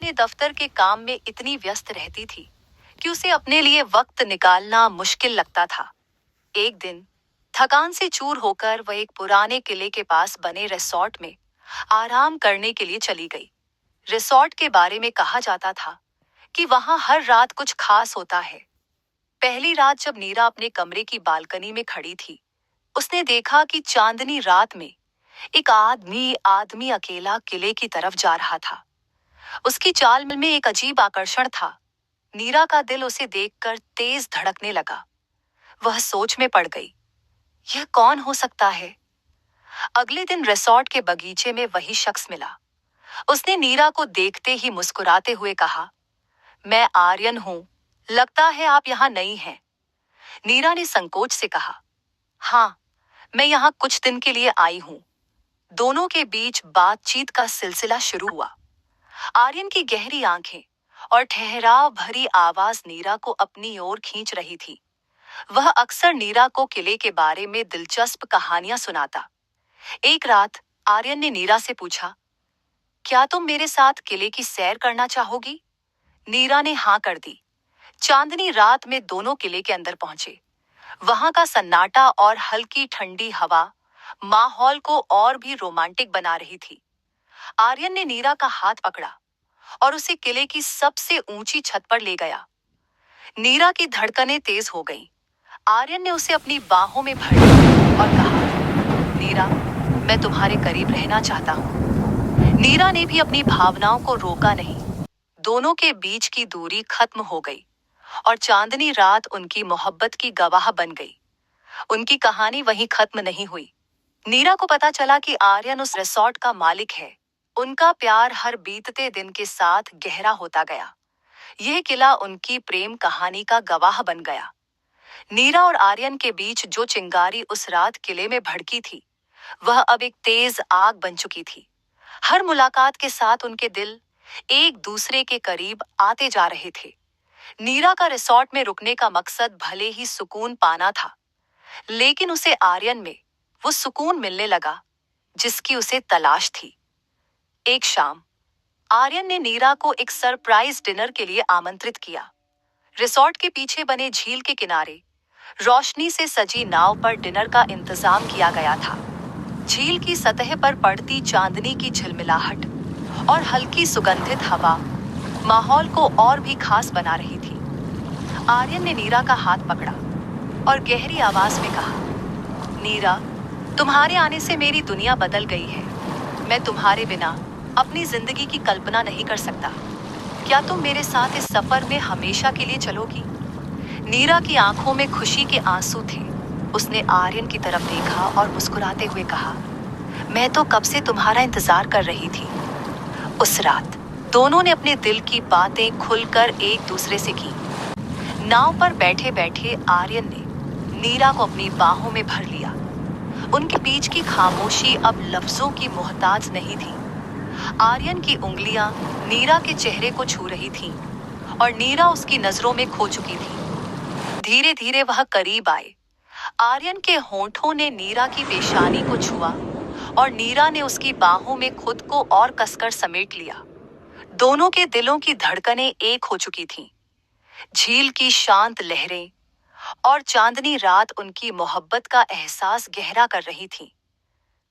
अपने दफ्तर के काम में इतनी व्यस्त रहती थी कि उसे अपने लिए वक्त निकालना मुश्किल लगता था। एक दिन थकान से चूर होकर वह एक पुराने किले के पास बने रिसॉर्ट में आराम करने के लिए चली गई। रिसॉर्ट के बारे में कहा जाता था कि वहां हर रात कुछ खास होता है। पहली रात जब नीरा अपने कमरे की बालकनी में खड़ी थी, उसने देखा कि चांदनी रात में एक आदमी आदमी अकेला किले की तरफ जा रहा था। उसकी चाल में एक अजीब आकर्षण था। नीरा का दिल उसे देखकर तेज धड़कने लगा। वह सोच में पड़ गई, यह कौन हो सकता है? अगले दिन रिसॉर्ट के बगीचे में वही शख्स मिला। उसने नीरा को देखते ही मुस्कुराते हुए कहा, मैं आर्यन हूं, लगता है आप यहाँ नई हैं। नीरा ने संकोच से कहा, हाँ, मैं यहाँ कुछ दिन के लिए आई हूं। दोनों के बीच बातचीत का सिलसिला शुरू हुआ। आर्यन की गहरी आंखें और ठहराव भरी आवाज नीरा को अपनी ओर खींच रही थी। वह अक्सर नीरा को किले के बारे में दिलचस्प कहानियां सुनाता। एक रात आर्यन ने नीरा से पूछा, क्या तुम मेरे साथ किले की सैर करना चाहोगी? नीरा ने हाँ कर दी। चांदनी रात में दोनों किले के अंदर पहुंचे। वहां का सन्नाटा और हल्की ठंडी हवा माहौल को और भी रोमांटिक बना रही थी। आर्यन ने नीरा का हाथ पकड़ा और उसे किले की सबसे ऊंची छत पर ले गया। नीरा की धड़कनें तेज हो गईं। आर्यन ने उसे अपनी बाहों में भर लिया और कहा, नीरा, मैं तुम्हारे करीब रहना चाहता हूं। नीरा ने भी अपनी भावनाओं को रोका नहीं। दोनों के बीच की दूरी खत्म हो गई और चांदनी रात उनकी मोहब्बत की गवाह बन गई। उनकी कहानी वहीं खत्म नहीं हुई। नीरा को पता चला कि आर्यन उस रिसॉर्ट का मालिक है। उनका प्यार हर बीतते दिन के साथ गहरा होता गया। यह किला उनकी प्रेम कहानी का गवाह बन गया। नीरा और आर्यन के बीच जो चिंगारी उस रात किले में भड़की थी, वह अब एक तेज आग बन चुकी थी। हर मुलाकात के साथ उनके दिल एक दूसरे के करीब आते जा रहे थे। नीरा का रिसॉर्ट में रुकने का मकसद भले ही सुकून पाना था, लेकिन उसे आर्यन में वो सुकून मिलने लगा जिसकी उसे तलाश थी। एक शाम आर्यन ने नीरा को एक सरप्राइज डिनर के लिए आमंत्रित किया। रिसॉर्ट के पीछे बने झील के किनारे रोशनी से सजी नाव पर डिनर का इंतजाम किया गया था। झील की सतह पर पड़ती चांदनी की झिलमिलाहट और हल्की सुगंधित हवा माहौल को और भी खास बना रही थी। आर्यन ने नीरा का हाथ पकड़ा और गहरी आवाज में कहा, नीरा, तुम्हारे आने से मेरी दुनिया बदल गई है। मैं तुम्हारे बिना अपनी जिंदगी की कल्पना नहीं कर सकता। क्या तुम मेरे साथ इस सफर में हमेशा के लिए चलोगी? नीरा की आंखों में खुशी के आंसू थे। उसने आर्यन की तरफ देखा और मुस्कुराते हुए कहा, मैं तो कब से तुम्हारा इंतजार कर रही थी। उस रात दोनों ने अपने दिल की बातें खुलकर एक दूसरे से की। नाव पर बैठे बैठे आर्यन ने नीरा को अपनी बाहों में भर लिया। उनके बीच की खामोशी अब लफ्जों की मोहताज नहीं थी। आर्यन की उंगलियां नीरा के चेहरे को छू रही थीं और नीरा उसकी नजरों में खो चुकी थी। धीरे धीरे वह करीब आए। आर्यन के होंठों ने नीरा की पेशानी को छुआ और नीरा ने उसकी बाहों में खुद को और कसकर समेट लिया। दोनों के दिलों की धड़कनें एक हो चुकी थीं। झील की शांत लहरें और चांदनी रात उनकी मोहब्बत का एहसास गहरा कर रही थी।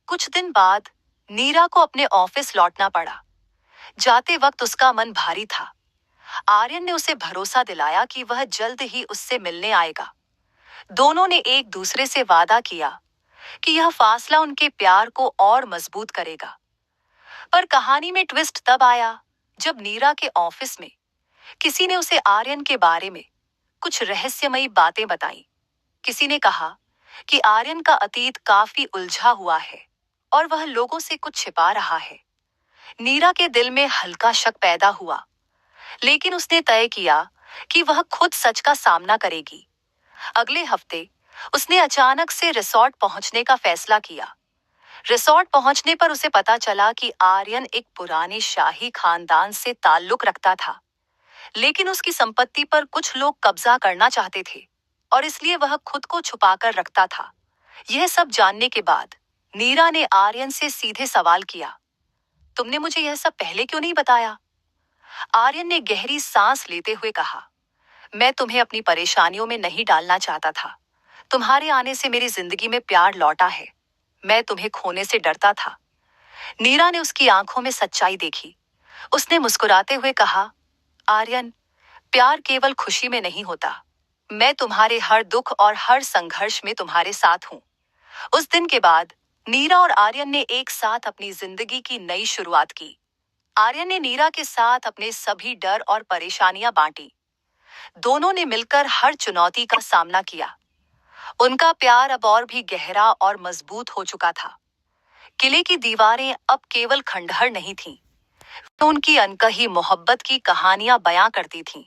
कुछ दिन बाद नीरा को अपने ऑफिस लौटना पड़ा। जाते वक्त उसका मन भारी था। आर्यन ने उसे भरोसा दिलाया कि वह जल्द ही उससे मिलने आएगा। दोनों ने एक दूसरे से वादा किया कि यह फासला उनके प्यार को और मजबूत करेगा। पर कहानी में ट्विस्ट तब आया जब नीरा के ऑफिस में किसी ने उसे आर्यन के बारे में कुछ रहस्यमयी बातें बताईं। किसी ने कहा कि आर्यन का अतीत काफी उलझा हुआ है और वह लोगों से कुछ छिपा रहा है। नीरा के दिल में हल्का शक पैदा हुआ, लेकिन उसने तय किया कि वह खुद सच का सामना करेगी। अगले हफ्ते उसने अचानक से रिसॉर्ट पहुंचने का फैसला किया। रिसॉर्ट पहुंचने पर उसे पता चला कि आर्यन एक पुराने शाही खानदान से ताल्लुक रखता था, लेकिन उसकी संपत्ति पर कुछ लोग कब्जा करना चाहते थे और इसलिए वह खुद को छुपाकर रखता था। यह सब जानने के बाद नीरा ने आर्यन से सीधे सवाल किया, तुमने मुझे यह सब पहले क्यों नहीं बताया? आर्यन ने गहरी सांस लेते हुए कहा, मैं तुम्हें अपनी परेशानियों में नहीं डालना चाहता था। तुम्हारे आने से मेरी जिंदगी में प्यार लौटा है। मैं तुम्हें खोने से डरता था। नीरा ने उसकी आंखों में सच्चाई देखी। उसने मुस्कुराते हुए कहा, आर्यन, प्यार केवल खुशी में नहीं होता। मैं तुम्हारे हर दुख और हर संघर्ष में तुम्हारे साथ हूं। उस दिन के बाद नीरा और आर्यन ने एक साथ अपनी जिंदगी की नई शुरुआत की। आर्यन ने नीरा के साथ अपने सभी डर और परेशानियां बांटी। दोनों ने मिलकर हर चुनौती का सामना किया। उनका प्यार अब और भी गहरा और मजबूत हो चुका था। किले की दीवारें अब केवल खंडहर नहीं थीं, तो उनकी अनकही मोहब्बत की कहानियां बयां करती थीं।